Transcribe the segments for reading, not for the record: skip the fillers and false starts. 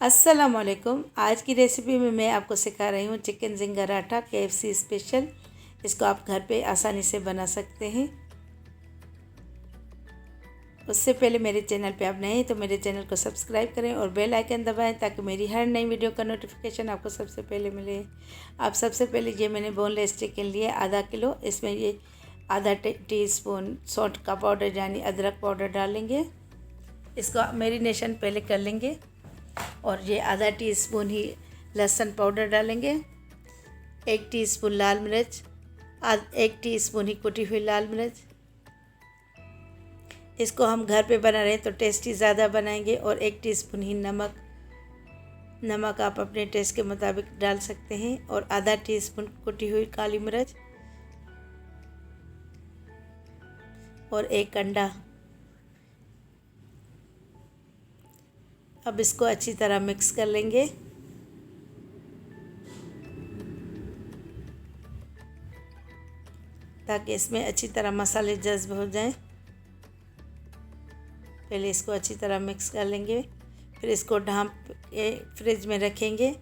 अस्सलाम वालेकुम। आज की रेसिपी में मैं आपको सिखा रही हूँ चिकन जिंगराठा KFC स्पेशल। इसको आप घर पे आसानी से बना सकते हैं। उससे पहले मेरे चैनल पे आप नए हैं तो मेरे चैनल को सब्सक्राइब करें और बेल आइकन दबाएं ताकि मेरी हर नई वीडियो का नोटिफिकेशन आपको सबसे पहले मिले। आप सबसे पहले ये मैंने बोनलेस चिकन लिया आधा किलो। इसमें ये आधा टीस्पून सौंठ का पाउडर यानी अदरक पाउडर डालेंगे। इसको मैरिनेशन पहले कर लेंगे। और ये आधा टीस्पून ही लहसुन पाउडर डालेंगे, 1 टीस्पून लाल मिर्च, 1 टीस्पून ही कुटी हुई लाल मिर्च। इसको हम घर पे बना रहे हैं तो टेस्टी ज़्यादा बनाएंगे। और 1 टीस्पून ही नमक आप अपने टेस्ट के मुताबिक डाल सकते हैं। और आधा टीस्पून कुटी हुई काली मिर्च और 1 अंडा। अब इसको अच्छी तरह मिक्स कर लेंगे। ताकि इसमें अच्छी तरह मसाले जज्ब हो जाएं। पहले इसको अच्छी तरह मिक्स कर लेंगे, फिर इसको ढाँप के फ्रिज में रखेंगे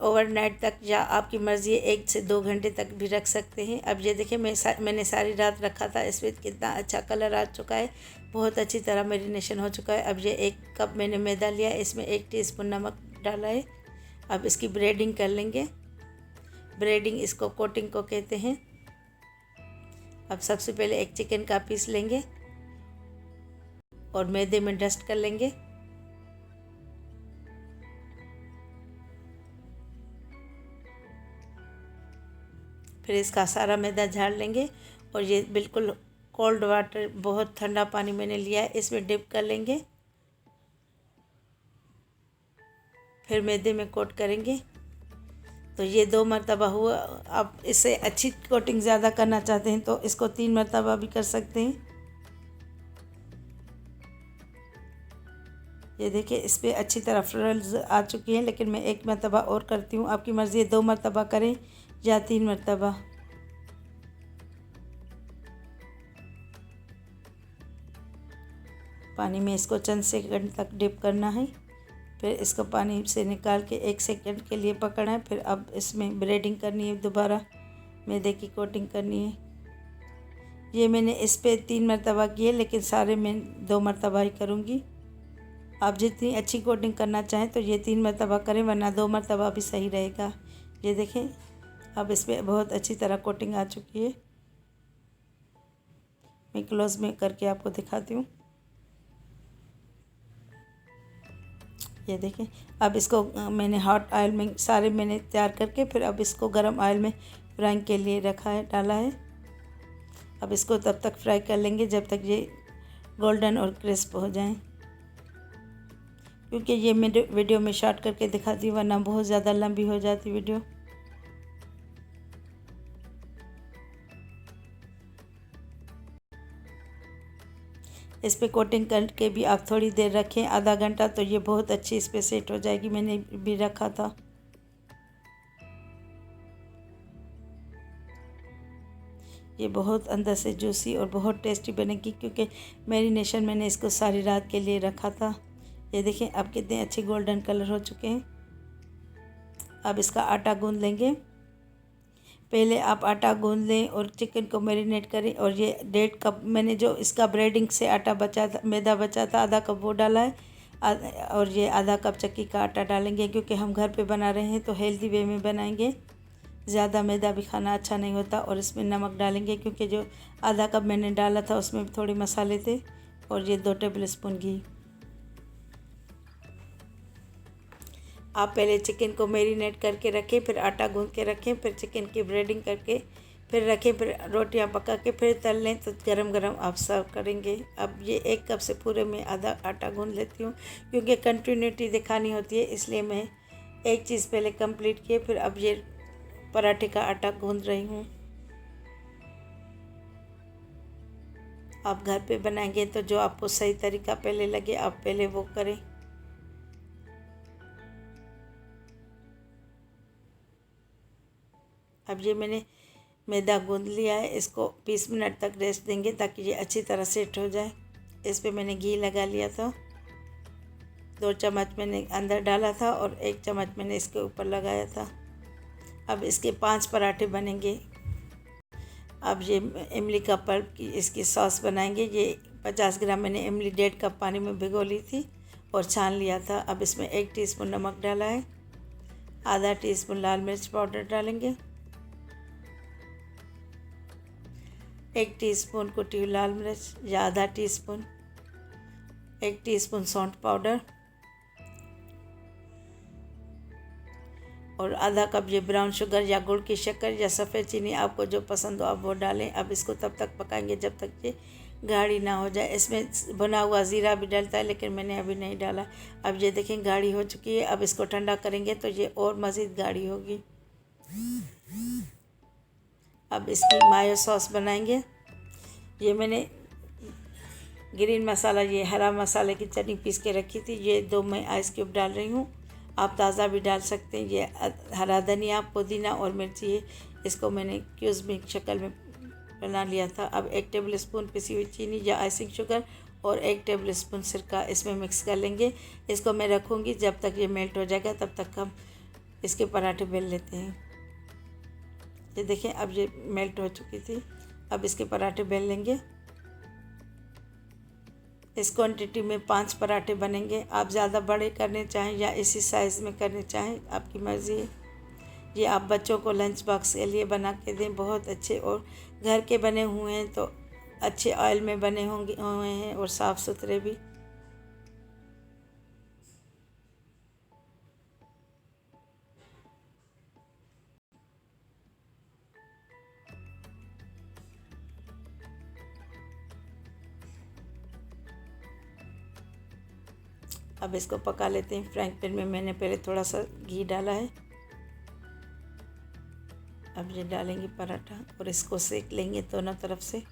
ओवरनाइट तक, या आपकी मर्ज़ी 1 से 2 घंटे तक भी रख सकते हैं। अब ये देखिए मैंने सारी रात रखा था। इसमें कितना अच्छा कलर आ चुका है, बहुत अच्छी तरह मैरिनेशन हो चुका है। अब ये 1 कप मैंने मैदा लिया, इसमें 1 टीस्पून नमक डाला है। अब इसकी ब्रेडिंग कर लेंगे। ब्रेडिंग इसको कोटिंग को कहते हैं। अब सबसे पहले एक चिकन का पीस लेंगे और मैदे में डस्ट कर लेंगे। फिर इसका सारा मैदा झाड़ लेंगे और ये बिल्कुल कोल्ड वाटर, बहुत ठंडा पानी मैंने लिया है, इसमें डिप कर लेंगे। फिर मैदे में कोट करेंगे। तो ये 2 मरतबा हुआ। आप इससे अच्छी कोटिंग ज़्यादा करना चाहते हैं तो इसको 3 मरतबा भी कर सकते हैं। ये देखिए इस पर अच्छी तरह फ्रिल्स आ चुकी हैं, लेकिन मैं 1 मरतबा और करती हूँ। आपकी मर्ज़ी है 2 मरतबा करें या 3 मरतबा। पानी में इसको चंद सेकंड तक डिप करना है। फिर इसको पानी से निकाल के 1 सेकंड के लिए पकड़ना है। फिर अब इसमें ब्रेडिंग करनी है, दोबारा मैदे की कोटिंग करनी है। ये मैंने इस पे 3 मरतबा किए, लेकिन सारे मैं 2 मरतबा ही करूँगी। आप जितनी अच्छी कोटिंग करना चाहें तो ये 3 मरतबा करें, वरना 2 मरतबा भी सही रहेगा। ये देखें अब इस पर बहुत अच्छी तरह कोटिंग आ चुकी है। मैं क्लोज में करके आपको दिखाती हूँ। ये देखें अब इसको मैंने हॉट ऑयल में सारे मैंने तैयार करके फिर अब इसको गरम ऑयल में फ्राइंग के लिए रखा है, डाला है। अब इसको तब तक फ्राई कर लेंगे जब तक ये गोल्डन और क्रिस्प हो जाएं। क्योंकि ये मैं वीडियो में शॉर्ट करके दिखाती हूँ, वरना बहुत ज़्यादा लंबी हो जाती वीडियो। इस पे कोटिंग करके भी आप थोड़ी देर रखें, आधा घंटा, तो ये बहुत अच्छी इस पर सेट हो जाएगी। मैंने भी रखा था। ये बहुत अंदर से जूसी और बहुत टेस्टी बनेगी, क्योंकि मैरिनेशन मैंने इसको सारी रात के लिए रखा था। ये देखें अब कितने अच्छे गोल्डन कलर हो चुके हैं। अब इसका आटा गूंद लेंगे। पहले आप आटा गूंद लें और चिकन को मैरिनेट करें। और ये 1.5 कप मैंने जो इसका ब्रेडिंग से आटा बचा था, मैदा बचा था, आधा कप वो डाला है। और ये आधा कप चक्की का आटा डालेंगे, क्योंकि हम घर पे बना रहे हैं तो हेल्दी वे में बनाएंगे। ज़्यादा मैदा भी खाना अच्छा नहीं होता। और इसमें नमक डालेंगे, क्योंकि जो आधा कप मैंने डाला था उसमें भी थोड़े मसाले थे। और ये 2 टेबल स्पून घी। आप पहले चिकन को मैरिनेट करके रखें, फिर आटा गूंद के रखें, फिर चिकन की ब्रेडिंग करके फिर रखें, फिर रोटियां पका के फिर तल लें तो गरम गरम आप सर्व करेंगे। अब ये 1 कप से पूरे में आधा आटा गूंद लेती हूँ, क्योंकि कंटिन्यूटी दिखानी होती है, इसलिए मैं एक चीज़ पहले कंप्लीट किए फिर अब ये पराठे का आटा गूंद रही हूँ। आप घर पे बनाएंगे तो जो आपको सही तरीका पहले लगे आप पहले वो करें। अब ये मैंने मैदा गूंद लिया है, इसको 20 मिनट तक रेस्ट देंगे ताकि ये अच्छी तरह सेट हो जाए। इस पे मैंने घी लगा लिया था। 2 चम्मच मैंने अंदर डाला था और 1 चम्मच मैंने इसके ऊपर लगाया था। अब इसके 5 पराठे बनेंगे। अब ये इमली का पल्प की इसकी सॉस बनाएंगे। ये 50 ग्राम मैंने इमली 1.5 कप पानी में भिगो ली थी और छान लिया था। अब इसमें 1 टीस्पून नमक डाला है, आधा टीस्पून लाल मिर्च पाउडर डालेंगे, 1 टीस्पून कुटी हुई लाल मिर्च या आधा टीस्पून, 1 टीस्पून सौंठ पाउडर और आधा कप ये ब्राउन शुगर या गुड़ की शक्कर या सफ़ेद चीनी, आपको जो पसंद हो आप वो डालें। अब इसको तब तक पकाएंगे जब तक ये गाढ़ी ना हो जाए। इसमें भुना हुआ ज़ीरा भी डलता है लेकिन मैंने अभी नहीं डाला। अब ये देखें गाढ़ी हो चुकी है। अब इसको ठंडा करेंगे तो ये और मज़ीद गाढ़ी होगी। अब इसकी मायो सॉस बनाएंगे। ये मैंने ग्रीन मसाला, ये हरा मसाले की चटनी पीस के रखी थी, ये 2 मैं आइस क्यूब डाल रही हूँ। आप ताज़ा भी डाल सकते हैं। ये हरा धनिया, पुदीना और मिर्ची है, इसको मैंने क्यूब्स में शक्ल में बना लिया था। अब 1 टेबल स्पून पिसी हुई चीनी या आइसिंग शुगर और 1 टेबल स्पून सिरका इसमें मिक्स कर लेंगे। इसको मैं रखूँगी जब तक ये मेल्ट हो जाएगा, तब तक हम इसके पराठे बेल लेते हैं। ये देखें अब ये मेल्ट हो चुकी थी। अब इसके पराठे बेल लेंगे। इस क्वांटिटी में 5 पराठे बनेंगे। आप ज़्यादा बड़े करने चाहें या इसी साइज़ में करने चाहें, आपकी मर्ज़ी है। ये आप बच्चों को लंच बॉक्स के लिए बना के दें, बहुत अच्छे, और घर के बने हुए हैं तो अच्छे ऑयल में बने हुए हैं और साफ़ सुथरे भी। अब इसको पका लेते हैं। फ्राइंग पैन में मैंने पहले थोड़ा सा घी डाला है। अब ये डालेंगे पराठा और इसको सेक लेंगे दोनों तरफ से।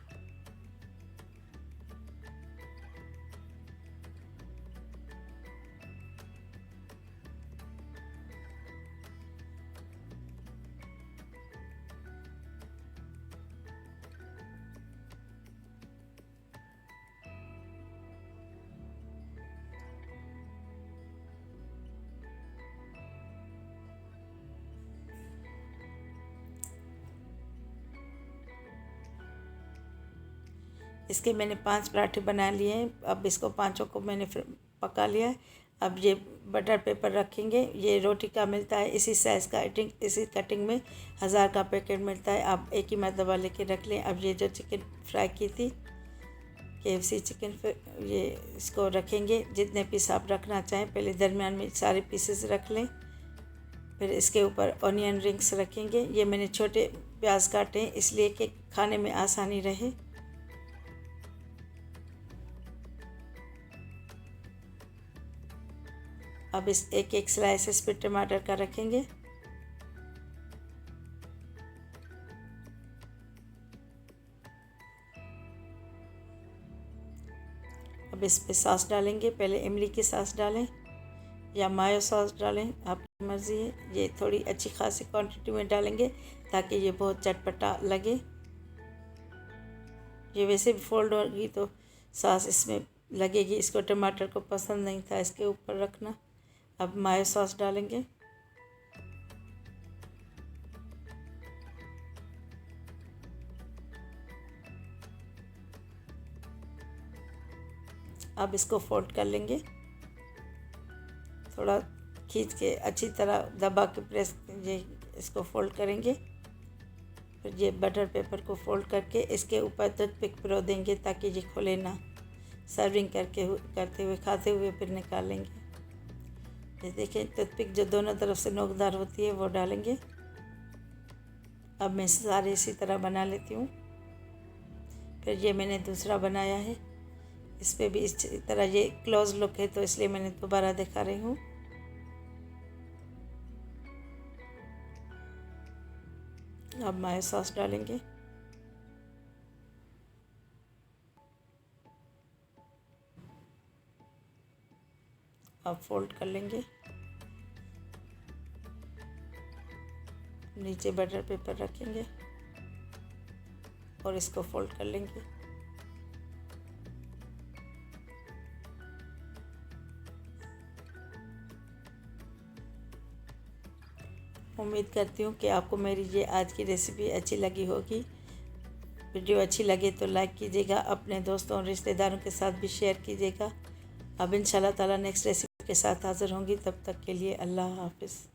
इसके मैंने 5 पराठे बना लिए हैं। अब इसको पांचों को मैंने फिर पका लिया है। अब ये बटर पेपर रखेंगे। ये रोटी का मिलता है, इसी साइज़ का इसी कटिंग में 1000 का पैकेट मिलता है। आप एक ही मरतबा लेके रख लें। अब ये जो चिकन फ्राई की थी, KFC चिकन, फिर ये इसको रखेंगे। जितने पीस आप रखना चाहें, पहले दरमियान में सारे पीसेस रख लें। फिर इसके ऊपर ऑनियन रिंग्स रखेंगे। ये मैंने छोटे प्याज काटे हैं इसलिए कि खाने में आसानी रहे। अब इस एक एक स्लाइस इस पर टमाटर का रखेंगे। अब इस पे सॉस डालेंगे। पहले इमली की सॉस डालें या मायो सॉस डालें, आपकी मर्ज़ी है। ये थोड़ी अच्छी खासी क्वांटिटी में डालेंगे ताकि ये बहुत चटपटा लगे। ये वैसे भी फोल्ड होगी तो सॉस इसमें लगेगी। इसको टमाटर को पसंद नहीं था इसके ऊपर रखना। अब मायो सॉस डालेंगे। अब इसको फोल्ड कर लेंगे। थोड़ा खींच के अच्छी तरह दबा के प्रेस ये इसको फोल्ड करेंगे। फिर ये बटर पेपर को फोल्ड करके इसके ऊपर टूथपिक पिरो देंगे ताकि ये खुले ना। सर्विंग करते हुए खाते हुए फिर निकालेंगे। ये देखें, टूथपिक जो दोनों तरफ से नोकदार होती है वो डालेंगे। अब मैं सारे इसी तरह बना लेती हूँ। फिर ये मैंने दूसरा बनाया है, इस पर भी इस तरह ये क्लोज लुक है तो इसलिए मैंने दोबारा दिखा रही हूँ। अब मायो सॉस डालेंगे। अब फोल्ड कर लेंगे। नीचे बटर पेपर रखेंगे और इसको फोल्ड कर लेंगे। उम्मीद करती हूँ कि आपको मेरी ये आज की रेसिपी अच्छी लगी होगी। वीडियो अच्छी लगे तो लाइक कीजिएगा, अपने दोस्तों और रिश्तेदारों के साथ भी शेयर कीजिएगा। अब इंशाल्लाह ताला नेक्स्ट रेसिपी के साथ हाज़िर होंगी। तब तक के लिए अल्लाह हाफ़िज़।